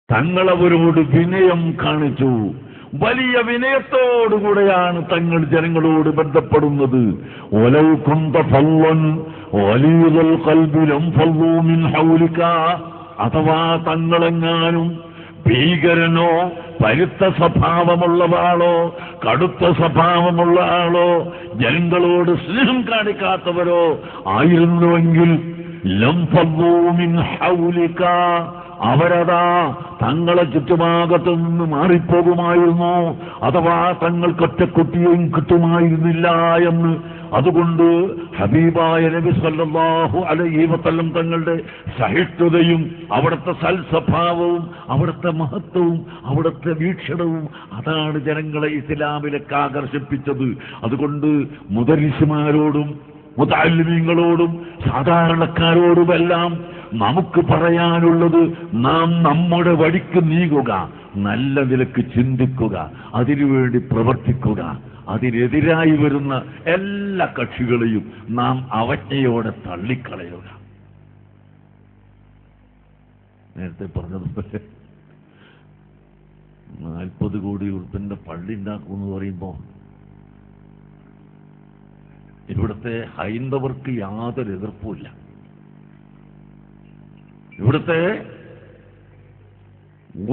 തങ്ങളവരോട് വിനയം കാണിച്ചു. വലിയ വിനയത്തോടുകൂടെയാണ് തങ്ങൾ ജനങ്ങളോട് ബന്ധപ്പെടുന്നത്. വലൗ കുന്ത ഫല്ലൻ ഗലീദൽ ഖൽബി ലംഫളൂ മിൻ ഹൗലിക. അഥവാ തങ്ങളെങ്ങാനും ഭീകരനോ പരുത്ത സ്വഭാവമുള്ള ആളോ കടുത്ത സ്വഭാവമുള്ള ആളോ ജനങ്ങളോട് സ്നേഹം കാണിക്കാത്തവരോ ആയിരുന്നുവെങ്കിൽ ലംഫളൂ മിൻ ഹൗലിക, അവരതാ തങ്ങളെ ചുറ്റുഭാഗത്തു നിന്ന് മാറിപ്പോകുമായിരുന്നു. അഥവാ തങ്ങൾക്കൊറ്റക്കുട്ടിയും കിട്ടുമായിരുന്നില്ല എന്ന്. അതുകൊണ്ട് ഹബീബായ നബി സല്ലല്ലാഹു അലൈഹി വസല്ലം തങ്ങളുടെ സഹിഷ്ണുതയും അവിടുത്തെ സൽസ്വഭാവവും അവിടുത്തെ മഹത്വവും അവിടുത്തെ വീക്ഷണവും അതാണ് ജനങ്ങളെ ഇസ്ലാമിലേക്ക് ആകർഷിപ്പിച്ചത്. അതുകൊണ്ട് മുദരിസുമാരോടും മുതഅല്ലിമീങ്ങളോടും സാധാരണക്കാരോടുമെല്ലാം നമുക്ക് പറയാനുള്ളത്, നാം നമ്മുടെ വഴിക്ക് നീങ്ങുക, നല്ല നിലക്ക് ചിന്തിക്കുക, അതിനുവേണ്ടി പ്രവർത്തിക്കുക. അതിനെതിരായി വരുന്ന എല്ലാ കക്ഷികളെയും നാം അവജ്ഞയോടെ തള്ളിക്കളയുക. നേരത്തെ പറഞ്ഞതുപോലെ 40 കോടി ഉറുപ്പിന്റെ പള്ളി ഉണ്ടാക്കുമെന്ന് പറയുമ്പോൾ ഇവിടുത്തെ ഹൈന്ദവർക്ക് യാതൊരു എതിർപ്പുമില്ല. ഇവിടുത്തെ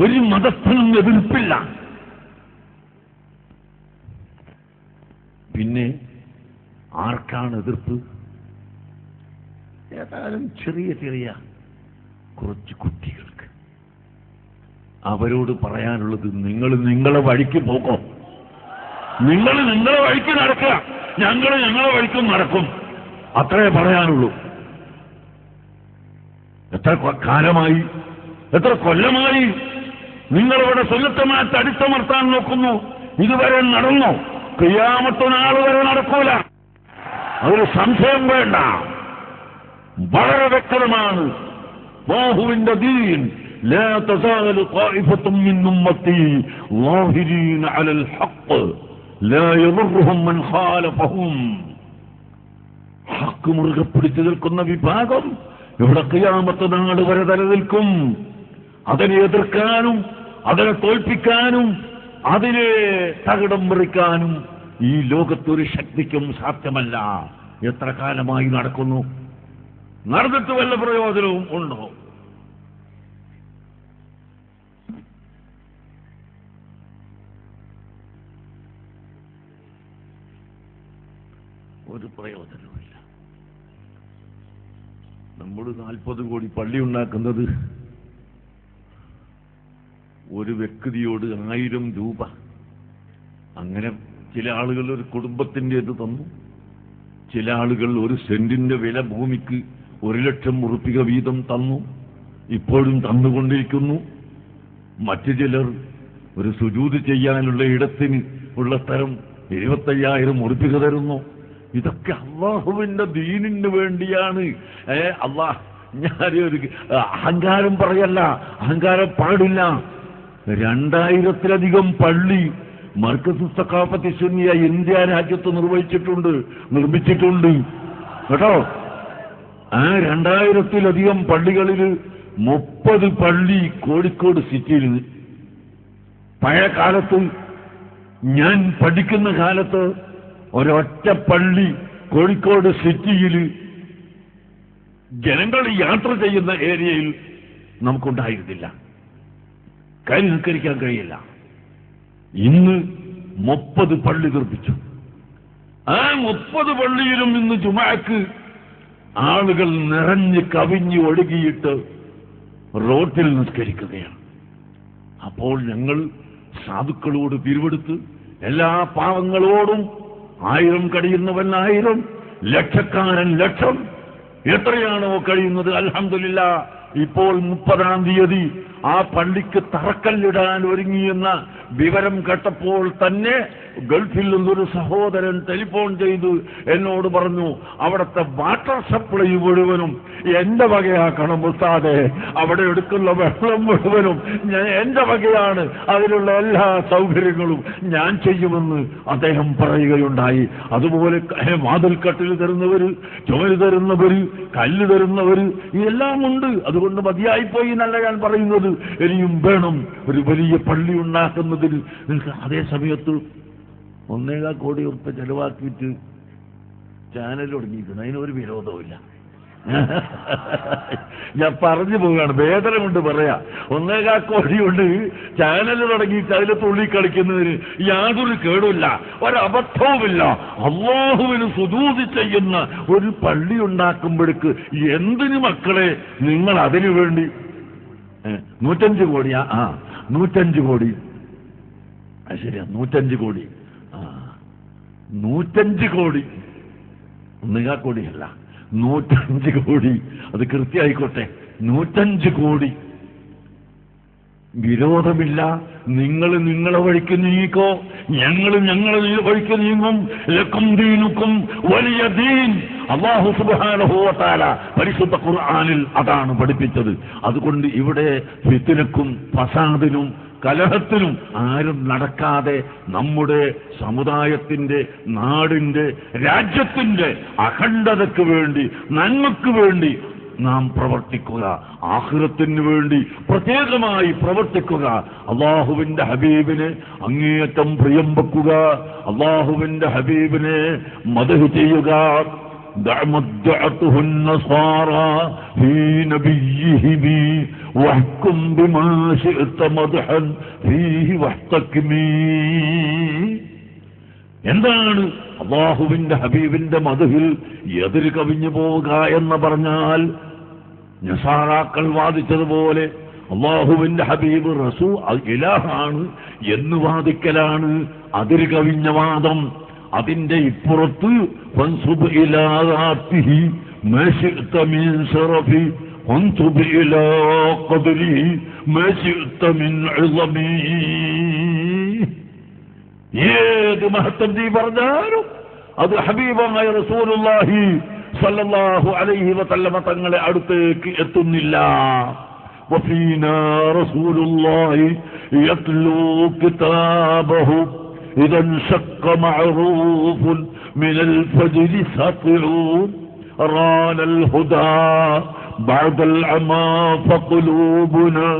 ഒരു മതസ്ഥനും എതിർപ്പില്ല. പിന്നെ ആർക്കാണ് എതിർപ്പ്? ഏതായാലും ചെറിയ ചെറിയ കുറച്ച് കുട്ടികൾക്ക്. അവരോട് പറയാനുള്ളത്, നിങ്ങൾ നിങ്ങളെ വഴിക്ക് പോകോ, നിങ്ങൾ നിങ്ങളെ വഴിക്ക് നടക്കുക, ഞങ്ങൾ ഞങ്ങളെ വഴിക്കും നടക്കും, അത്രേ പറയാനുള്ളൂ. എത്ര കാലമായി, എത്ര കൊല്ലമായി നിങ്ങളിവിടെ സുന്നത്തമായിട്ട് അടിച്ചമർത്താൻ നോക്കുന്നു? ഇതുവരെ നടന്നോ? ഖിയാമത്ത് നാൾ വരെ നടക്കൂല, അതൊരു സംശയം വേണ്ട. വളരെ വ്യക്തമാണ്. അല്ലാഹുവിന്റെ ദീൻ ലാ തസാലു ത്വായിഫത്തും മിൻ ഉമ്മത്തി ളാഹിരീന അലൽ ഹഖ് ലാ യദുർറുഹും മൻ ഖാലഫഹും. ഹഖ് മുറുകെ പിടിച്ചു നിൽക്കുന്ന വിഭാഗം ഇവിടെ ഖിയാമത്ത് നാൾ വരെ നിലനിൽക്കും. അതിനെ എതിർക്കാനും അതിനെ തോൽപ്പിക്കാനും അതിനെ തകിടം മറിക്കാനും ഈ ലോകത്തൊരു ശക്തിക്കും സാധ്യമല്ല. എത്ര കാലമായി നടക്കുന്നു? നടന്നിട്ട് വല്ല പ്രയോജനവും ഉണ്ടോ? ഒരു പ്രയോജനവുമില്ല. നമ്മൾ 40 കോടി പള്ളി ഉണ്ടാക്കുന്നത് ഒരു വ്യക്തിയോട് 1000 രൂപ, അങ്ങനെ ചില ആളുകൾ ഒരു കുടുംബത്തിൻ്റെത് തന്നു, ചില ആളുകൾ ഒരു സെന്റിന്റെ വില ഭൂമിക്ക് 1,00,000 ഉറുപ്പിക വീതം തന്നു, ഇപ്പോഴും തന്നുകൊണ്ടിരിക്കുന്നു. മറ്റു ചിലർ ഒരു സുജൂദ് ചെയ്യാനുള്ള ഇടത്തിന് ഉള്ള തരം 25,000 ഉറുപ്പിക തരുന്നു. ഇതൊക്കെ അള്ളാഹുവിന്റെ ദീനിന് വേണ്ടിയാണ്. അള്ളാഹ്, ഞാനൊരു അഹങ്കാരം പറയല്ല, അഹങ്കാരം പാടില്ല. 2000-ലധികം പള്ളി മർക്കസ് സഖാഫത്ത് സുന്നിയ ഇന്ത്യ രാജ്യത്ത് നിർമ്മിച്ചിട്ടുണ്ട് കേട്ടോ. ആ 2000-ലധികം പള്ളികളിൽ 30 പള്ളി കോഴിക്കോട് സിറ്റിയിൽ. പഴയ കാലത്ത്, ഞാൻ പഠിക്കുന്ന കാലത്ത്, ഒരൊറ്റ പള്ളി കോഴിക്കോട് സിറ്റിയിൽ ജനങ്ങൾ യാത്ര ചെയ്യുന്ന ഏരിയയിൽ നമുക്കുണ്ടായിരുന്നില്ല. കൈ നിസ്കരിക്കാൻ കഴിയില്ല. ഇന്ന് 30 പള്ളി നിർമ്മിച്ചു. ആ 30 പള്ളിയിലും ഇന്ന് ജുമാക്ക് ആളുകൾ നിറഞ്ഞ് കവിഞ്ഞ് ഒഴുകിയിട്ട് റോഡിൽ നിസ്കരിക്കുകയാണ്. അപ്പോൾ ഞങ്ങൾ സാധുക്കളോട് പിരിവെടുത്ത് എല്ലാ പാവങ്ങളോടും 1000 കഴിയുന്നവൻ 1000, ലക്ഷക്കാരൻ ലക്ഷം, എത്രയാണോ കഴിയുന്നത്. അൽഹംദുലില്ലാഹ്, ഇപ്പോൾ 30-ാം തീയതി ആ പള്ളിക്ക് തറക്കല്ലിടാൻ ഒരുങ്ങിയെന്ന വിവരം കേട്ടപ്പോൾ തന്നെ ഗൾഫിൽ നിന്നൊരു സഹോദരൻ ടെലിഫോൺ ചെയ്തു എന്നോട് പറഞ്ഞു, അവിടുത്തെ വാട്ടർ സപ്ലൈ മുഴുവനും എന്റെ വകയാക്കണം ഉസ്താദേ, അവിടെ എടുക്കുന്ന വെള്ളം മുഴുവനും എന്റെ വകയാണ്, അതിനുള്ള എല്ലാ സൗകര്യങ്ങളും ഞാൻ ചെയ്യുമെന്ന് അദ്ദേഹം പറയുകയുണ്ടായി. അതുപോലെ വാതിൽക്കട്ടിൽ തരുന്നവര്, ചുമര് തരുന്നവര്, കല്ല് തരുന്നവര്, ഇതെല്ലാം ഉണ്ട്. അതുകൊണ്ട് മതിയായിപ്പോയി എന്നല്ല ഞാൻ പറയുന്നത്. നിങ്ങൾക്ക് ഇനിയും വേണം ഒരു വലിയ പള്ളി ഉണ്ടാക്കുന്നതിന് നിങ്ങൾക്ക്. അതേ സമയത്ത് 1.25 കോടി ഉറുപ്പിക ചെലവാക്കിയിട്ട് ചാനൽ തുടങ്ങിയിരിക്കുന്നു, അതിനൊരു വിരോധവുമില്ല. ഞാൻ പറഞ്ഞു പോവുകയാണ്, വേദന കൊണ്ട് പറയാ. 1.25 കോടി കൊണ്ട് ചാനൽ തുടങ്ങിയിട്ട് അതിൽ തുള്ളി കളിക്കുന്നതിന് യാതൊരു കേടുമില്ല, ഒരബദ്ധവുമില്ല. അല്ലാഹുവിന് സുജൂദ് ചെയ്യുന്ന ഒരു പള്ളി ഉണ്ടാക്കുമ്പോഴേക്ക് എന്തിന് മക്കളെ നിങ്ങൾ അതിനു വേണ്ടി 105 കോടിയാ? 105 കോടി, ശരിയാ, 105 കോടി. 105 കോടി, 1.25 കോടിയല്ല, 105 കോടി. അത് കൃത്യമായിക്കോട്ടെ, 105 കോടി. വിരോധമില്ല. നിങ്ങൾ നിങ്ങളെ വഴിക്ക് നീക്കോ, ഞങ്ങൾ ഞങ്ങളെ വഴിക്ക് നീങ്ങും. ലക്കും ദീനുക്കും വലിയ ദീൻ. അല്ലാഹു സുബ്ഹാനഹു വ തആല പരിശുദ്ധ ഖുർആനിൽ അതാണ് പഠിപ്പിച്ചത്. അതുകൊണ്ട് ഇവിടെ ഫിത്നക്കും ഫസാദിനും കലഹത്തിനും ആരും നടക്കാതെ നമ്മുടെ സമുദായത്തിന്റെ, നാടിന്റെ, രാജ്യത്തിന്റെ അഖണ്ഡതയ്ക്ക് വേണ്ടി, നന്മയ്ക്ക് വേണ്ടി നാം പ്രവർത്തിക്കുക. ആഖിറത്തിന് വേണ്ടി പ്രത്യേകമായി പ്രവർത്തിക്കുക. അല്ലാഹുവിന്റെ ഹബീബിനെ അങ്ങേയറ്റം പ്രിയം വെക്കുക. അല്ലാഹുവിന്റെ ഹബീബിനെ മദ്ഹ് ചെയ്യുക. دعته النصارى في نبيهم واحكم بما شئت مدحا فيه واحتكمي. എന്താണ് അല്ലാഹുവിന്റെ ഹബീബിന്റെ മദ്ഹിൽ എതിര് കവിഞ്ഞു പോവുക എന്ന് പറഞ്ഞാൽ, നസാറാക്കൾ വാദിച്ചതുപോലെ അല്ലാഹുവിന്റെ ഹബീബ് റസൂൽ ഇലാഹാണ് എന്ന് വാദിക്കലാണ് അതിര് കവിഞ്ഞ വാദം. അതിന്റെ ഇപ്പുറത്ത് ഫൻസുബ് ഇലാ ദാത്തിഹി മാ ശിഅത മിൻ ശറഫി വൻസുബ് ഇലാ ഖദരിഹി മാ ശിഅത മിൻ ഇളമി. ഏത് മഹത്വം നീ പറഞ്ഞാലും അത് ഹബീബായ റസൂലുള്ളാഹി സ്വല്ലല്ലാഹു അലൈഹി വസല്ലമ തങ്ങളെ അടുത്തേക്ക് എത്തുന്നില്ല. വഫീനാ റസൂലുള്ളാഹി യത്ലൂ കിതാബഹു إذا انشق معروف من الفجر ساطعون ران الهدى بعد العمى فقلوبنا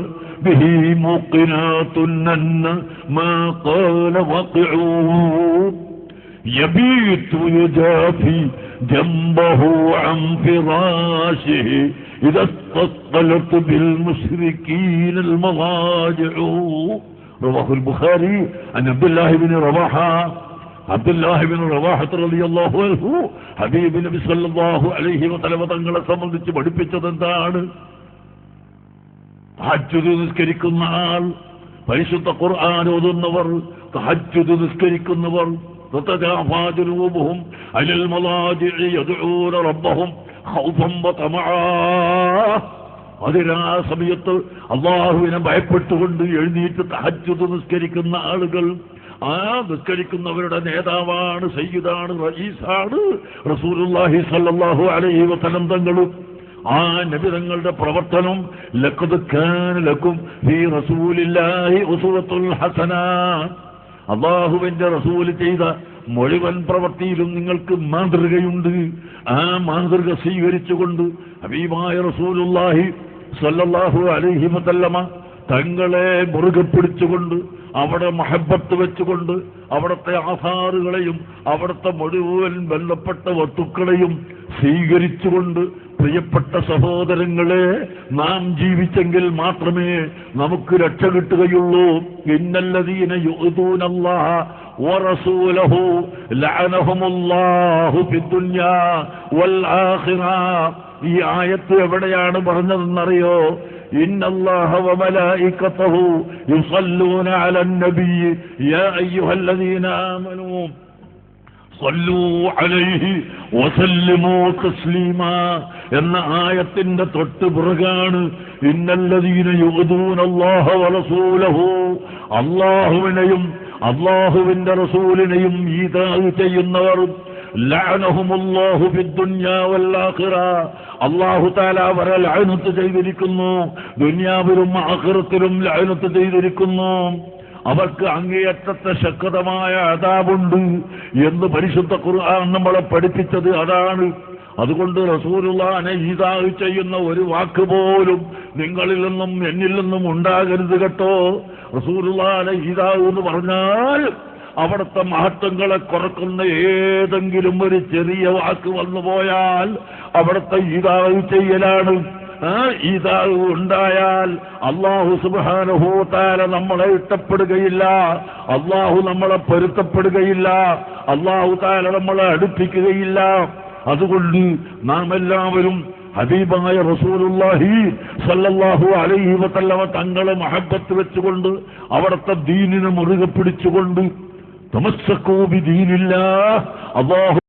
به موقنات أن ما قال واقعون يبيت يجافي جنبه عن فراشه إذا استثقلت بالمشركين المضاجع. رواه البخاري عن عبد الله بن رواحة. عبد الله بن رواحة رضي الله عنه ഹബീബ് നബി സല്ലല്ലാഹു അലൈഹി വസല്ലം തങ്ങളെ സംബന്ധിച്ച് പഠിപ്പിച്ചത് എന്താണ്? തഹജ്ജുദ് നിസ്കരിക്കുന്ന ആൾ, പരിശുദ്ധ ഖുർആൻ ഓതുന്നവർ, തഹജ്ജുദ് നിസ്കരിക്കുന്നവർ, തതജാഫാ ജുനൂബുഹും അലൽ മളാജിഇ യദ്ഊന റബ്ബഹും ഖൗഫൻ വതമആ. അതിനാ സമയത്ത് അല്ലാഹുവിനെ ഭയപ്പെട്ടുകൊണ്ട് എഴുന്നേറ്റ് തഹജ്ജുദ് നിസ്കരിക്കുന്ന ആളുകൾ, ആ നിസ്കരിക്കുന്നവരുടെ നേതാവാണ്, സയ്യിദാണ്, റഈസാണ് റസൂലുള്ളാഹി സ്വല്ലല്ലാഹു അലൈഹി വസല്ലം തങ്ങളും. ആ നബി തങ്ങളുടെ പ്രവർത്തനം ലഖദ് കാന ലക്കും ഫീ റസൂലില്ലാഹി ഉസ്വത്തുൽ ഹസന. അല്ലാഹുവിന്റെ റസൂൽ ചെയ്ത മുഴുവൻ പ്രവൃത്തിയിലും നിങ്ങൾക്ക് മാതൃകയുണ്ട്. ആ മാതൃക സ്വീകരിച്ചുകൊണ്ട് ഹബീബായ റസൂലുള്ളാഹി സ്വല്ലല്ലാഹു അലൈഹി വസല്ലമ തങ്ങളെ മുറുകെ പിടിച്ചുകൊണ്ട്, അവിടെ മഹബത്ത് വെച്ചുകൊണ്ട്, അവിടുത്തെ ആധാറുകളെയും അവിടുത്തെ മുഴുവൻ ബന്ധപ്പെട്ട വസ്തുക്കളെയും സ്വീകരിച്ചുകൊണ്ട്, പ്രിയപ്പെട്ട സഹോദരങ്ങളെ, നാം ജീവിച്ചെങ്കിൽ മാത്രമേ നമുക്ക് രക്ഷ കിട്ടുകയുള്ളൂ. ഇന്നല്ലദീന യുഅ്ദൂനല്ലാഹ വറസൂലഹു ലഅനഹുമുല്ലാഹു ഫിദ്ദുനിയാ വൽ ആഖിറ. ഈ ആയത്ത് എവിടെയാണ് പറഞ്ഞതെന്നറിയോ? ഇന്നല്ലാഹ വമലായികതഹു യുസല്ലൂന അലൻ നബിയ്യി യാ അയ്യുഹല്ലദീന ആമനൂ സല്ലൂ അലൈഹി വസല്ലിമൂ തസ്ലീമാ എന്ന ആയത്തിന്റെ തൊട്ട് പുറകാണ് ഇന്നല്ലദീന യുഅ്ദൂനല്ലാഹ വറസൂലഹു. അല്ലാഹുവിനെയും അല്ലാഹുവിന്റെ റസൂലിനെയും ഈതാ ചെയ്യുന്നവർ ലഅനഹുമുല്ലാഹു ഫിദ്ദുനിയാ വൽ ആഖിറ. അല്ലാഹു തആല അവരെ ലഅനത്ത് ചെയ്തിരിക്കുന്നു, ദുനിയാവിലും ആഖിറത്തിലും ലഅനത്ത് ചെയ്തിരിക്കുന്നു. അവർക്ക് അങ്ങേയറ്റത്തെ ശക്തമായ അദാബുണ്ട് എന്ന് പരിശുദ്ധ ഖുർആൻ നമ്മളെ പഠിപ്പിച്ചത് അതാണ്. അതുകൊണ്ട് റസൂലുള്ളാഹിനെ ഈദാഹ് ചെയ്യുന്ന ഒരു വാക്ക് പോലും നിങ്ങളിൽ നിന്നും എന്നിൽ നിന്നും ഉണ്ടാകരുത് കേട്ടോ. റസൂലുള്ളാഹിനെ ഈദാഹ് എന്ന് പറഞ്ഞാൽ അവിടുത്തെ മഹത്വങ്ങളെ കുറക്കുന്ന ഏതെങ്കിലും ഒരു ചെറിയ വാക്ക് വന്നു പോയാൽ അവിടുത്തെ ഈദാഹ് ചെയ്യലാണ്. ഈദാഹ് ഉണ്ടായാൽ അല്ലാഹു സുബ്ഹാനഹു വ തആല നമ്മളെ ഇഷ്ടപ്പെടുകയില്ല, അല്ലാഹു നമ്മളെ പൊരുത്തപ്പെടുകയില്ല, അല്ലാഹു തആല നമ്മളെ അടുപ്പിക്കുകയില്ല. അതുകൊണ്ട് നാം എല്ലാവരും ഹബീബായ റസൂലുള്ളാഹി സ്വല്ലല്ലാഹു അലൈഹി വസല്ലമ തങ്ങളെ മഹബ്ബത്ത് വെച്ചുകൊണ്ട് അവിടുത്തെ ദീനിനെ മുറുകെ പിടിച്ചുകൊണ്ട് തമസ്സകൂ ബിദീനില്ലാഹ്, അല്ലാഹു